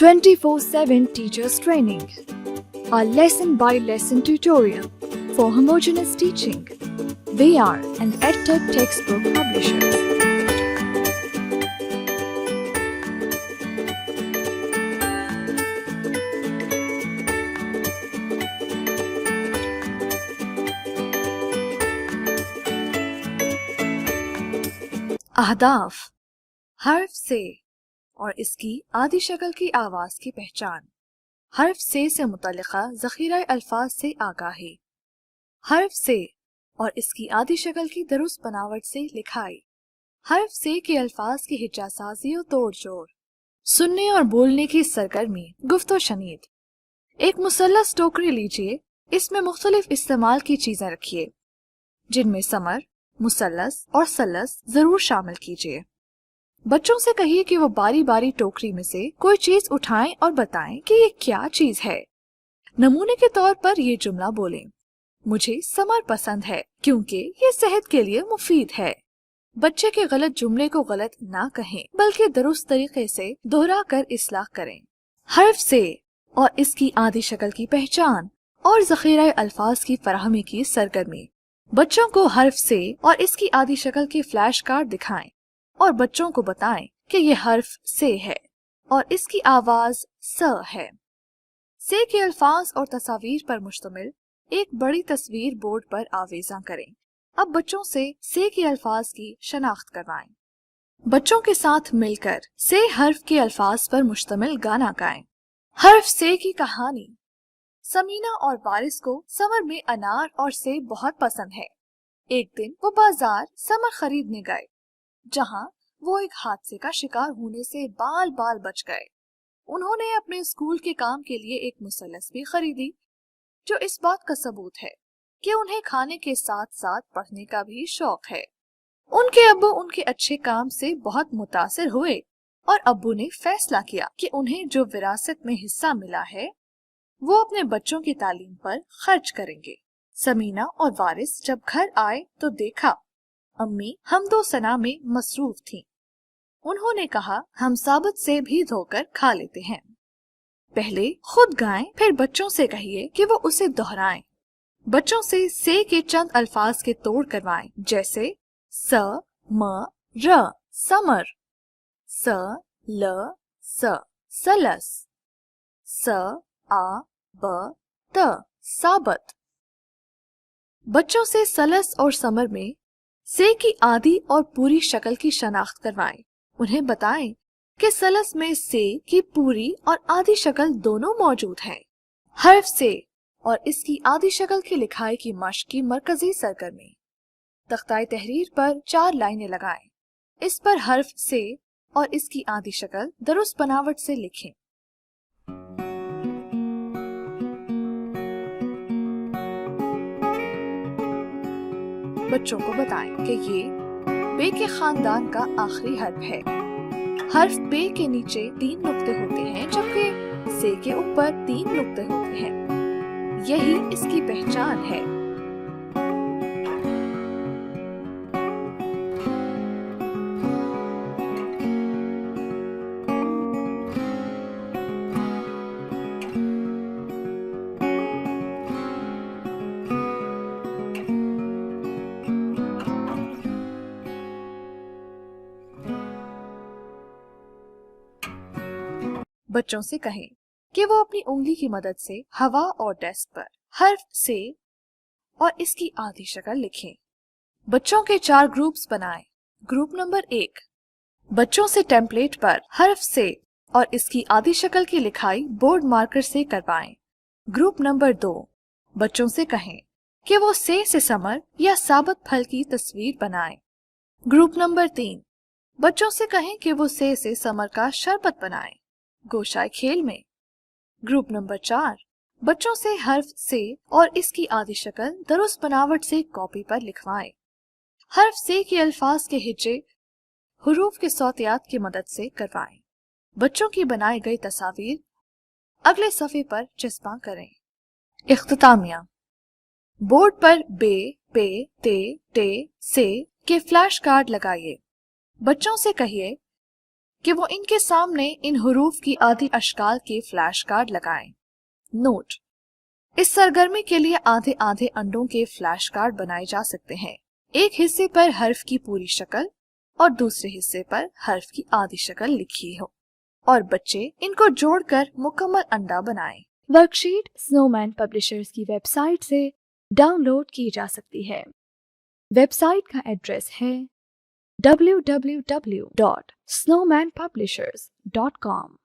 24/7 Teachers Training, our lesson-by-lesson tutorial for homogeneous teaching. We are an EdTech textbook publisher. अहदाफ, हर्फ से और इसकी आदि शक्ल की आवाज की पहचान। हर्फ से मुतल्लिका ज़ख़ीरा अल्फाज से आगाही। हर्फ से और इसकी आदि शक्ल की दुरुस्त बनावट से लिखाई। हर्फ से के अल्फाज की हिज्जासाजी और तोड़ जोड़। सुनने और बोलने की सरगर्मी, गुफ्तो शनीद। एक मुसल्लस टोकरी लीजिए, इसमें मुख्तलिफ इस्तेमाल की चीजें रखिए, जिनमें समर, मुसल्लस और सल्लस जरूर शामिल कीजिए। बच्चों से कहिए कि वो बारी बारी टोकरी में से कोई चीज उठाएं और बताएं कि ये क्या चीज है। नमूने के तौर पर ये जुमला बोलें, मुझे समर पसंद है क्योंकि ये सेहत के लिए मुफीद है। बच्चे के गलत जुमले को गलत ना कहें, बल्कि दुरुस्त तरीके से दोहरा कर इस्लाह करें। हर्फ से और इसकी आदि शक्ल की पहचान और ज़ख़ीरा अल्फाज की फराहमी की सरगर्मी। बच्चों को हर्फ से और इसकी आदि शक्ल के फ्लैश कार्ड दिखाएं और बच्चों को बताएं कि ये हर्फ से है और इसकी आवाज स है। से के अल्फाज और तस्वीर पर मुश्तमिल एक बड़ी तस्वीर बोर्ड पर आवेज़ा करें। अब बच्चों से के अल्फाज की शनाख्त करवाएं। बच्चों के साथ मिलकर से हर्फ के अल्फाज पर मुश्तमिल गाना गाएं। हर्फ से की कहानी। समीना और वारिस को समर में अनार और सेब बहुत पसंद है। एक दिन वो बाजार समर खरीदने गए, जहां वो एक हादसे का शिकार होने से बाल बाल बच गए। उन्होंने अपने स्कूल के काम के लिए एक मुसल्लस भी खरीदी, जो इस बात का सबूत है कि उन्हें खाने के साथ साथ पढ़ने का भी शौक है। उनके अब्बू उनके अच्छे काम से बहुत मुतासिर हुए और अब्बू ने फैसला किया कि उन्हें जो विरासत में हिस्सा मिला है वो अपने बच्चों की तालीम पर खर्च करेंगे। समीना और वारिस जब घर आए तो देखा अम्मी हमदो सना में मसरूफ थीं। उन्होंने कहा, हम साबुत से भी धोकर खा लेते हैं। पहले खुद गाएं, फिर बच्चों से कहिए कि वो उसे दोहराएं। बच्चों से के चंद अल्फाज के तोड़ करवाएं, जैसे स म र समर, स ल स सलस, स आ ब त साबत। बच्चों से सलस और समर में से की आदि और पूरी शक्ल की शनाख्त करवाएं। उन्हें बताएं कि सलस में से की पूरी और आदि शक्ल दोनों मौजूद हैं। हर्फ से और इसकी आदि शक्ल की लिखाई की मश्क की मरकजी सरगर्मी। तख्ताए तहरीर पर 4 लाइनें लगाएं। इस पर हर्फ से और इसकी आदि शक्ल दुरुस्त बनावट से लिखें। बच्चों को बताएं कि ये बे के खानदान का आखिरी हर्फ है। हर्फ बे के नीचे 3 नुक्ते होते हैं, जबकि से के ऊपर 3 नुक्ते होते हैं। यही इसकी पहचान है। बच्चों से कहें कि वो अपनी उंगली की मदद से हवा और डेस्क पर हर्फ से और इसकी आधी शक्ल लिखें। बच्चों के 4 ग्रुप्स बनाएं। ग्रुप नंबर 1, बच्चों से टेम्पलेट पर हर्फ से और इसकी आधी शक्ल की लिखाई बोर्ड मार्कर से करवाएं। ग्रुप नंबर 2, बच्चों से कहें कि वो से समर या साबुत फल की तस्वीर बनाएं। ग्रुप नंबर 3, बच्चों से कहें कि वो से समर का शरबत बनाएं, गोशाई खेल में। ग्रुप नंबर 4, बच्चों से हर्फ से और इसकी आदि शक्ल दुरुस्त बनावट से कॉपी पर लिखवाएं। हर्फ से के अल्फाज के हिज्जे हुरूफ के सौतियात की मदद से करवाएं। बच्चों की बनाई गई तस्वीर अगले सफ़े पर चस्पा करें। इख्तितामिया, बोर्ड पर बे, पे, ते, से के फ्लैश कार्ड लगाइए। बच्चों से कहिए کہ وہ ان کے سامنے ان حروف کی آدھی اشکال کے فلیش کارڈ لگائیں۔ نوٹ: اس سرگرمی کے لیے آدھے آدھے انڈوں کے فلیش کارڈ بنائے جا سکتے ہیں، ایک حصے پر حرف کی پوری شکل اور دوسرے حصے پر حرف کی آدھی شکل لکھی ہو، اور بچے ان کو جوڑ کر مکمل انڈا بنائیں۔ ورک شیٹ سنو مین پبلشرز کی ویب سائٹ سے ڈاؤن لوڈ کی جا سکتی ہے۔ ویب سائٹ کا ایڈریس ہے www.snowmanpublishers.com